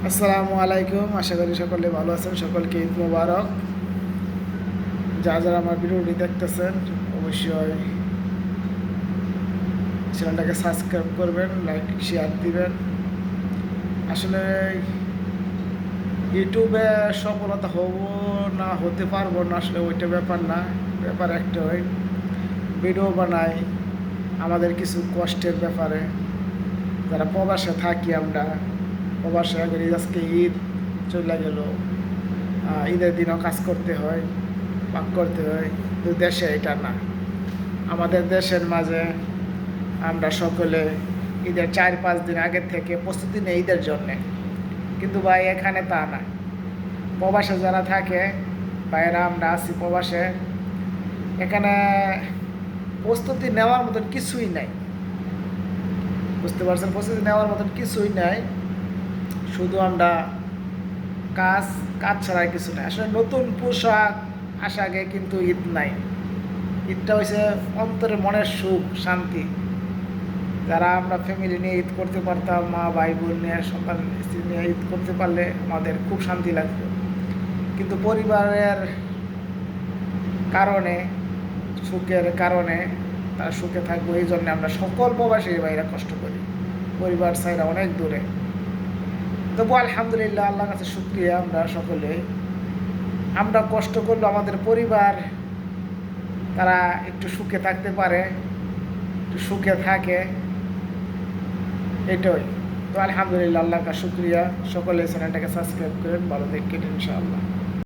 আসসালামু আলাইকুম। আশা করি সকলে ভালো আছেন। সকলকে ঈদ মোবারক। যারা আমার ভিডিওটি দেখতেছেন অবশ্যই চ্যানেলটাকে সাবস্ক্রাইব করবেন, লাইক শেয়ার দিবেন। আসলে ইউটিউবে সফলতা হব না হতে পারবো না, আসলে ওইটা ব্যাপার না। ব্যাপার একটা হয় ভিডিও বানাই আমাদের কিছু কষ্টের ব্যাপারে, যারা প্রবাসে থাকি আমরা। প্রবাসে আজকে ঈদ চলে গেল, ঈদের দিনও কাজ করতে হয়, পাক করতে হয়, কিন্তু দেশে এটা না। আমাদের দেশের মাঝে আমরা সকলে ঈদের 4-5 দিন আগের থেকে প্রস্তুতি নেই ঈদের জন্যে, কিন্তু ভাই এখানে তা না। প্রবাসে যারা থাকে ভাইয়েরা, আমরা আছি প্রবাসে, এখানে প্রস্তুতি নেওয়ার মতন কিছুই নাই। বুঝতে পারছেন? প্রস্তুতি নেওয়ার মতন কিছুই নাই, শুধু আমরা কাজ কাজ ছাড়া কিছু নাই। আসলে নতুন পোশাক আসা আগে কিন্তু ঈদ নাই। ঈদটা হয়েছে অন্তরে মনের সুখ, শান্তি। যারা আমরা ফ্যামিলি নিয়ে ঈদ করতে পারতাম, মা ভাই বোন নিয়ে, সন্তান স্ত্রী নিয়ে ঈদ করতে পারলে আমাদের খুব শান্তি লাগতো। কিন্তু পরিবারের কারণে, সুখের কারণে, তার সুখে থাকবো এই জন্য আমরা সকল প্রবাসী ভাইরা কষ্ট করি, পরিবার ছাইরা অনেক দূরে। তবু আলহামদুলিল্লাহ, আল্লাহর কাছে শুকরিয়া। আমরা সকলে আমরা কষ্ট করলে আমাদের পরিবার তারা একটু সুখে থাকতে পারে, একটু সুখে থাকে, এটাই তো। আলহামদুলিল্লাহ, আল্লাহর কাছে শুকরিয়া। সকলে চ্যানেলটাকে সাবস্ক্রাইব করেন, ভালো দেখেন ইনশাআল্লাহ।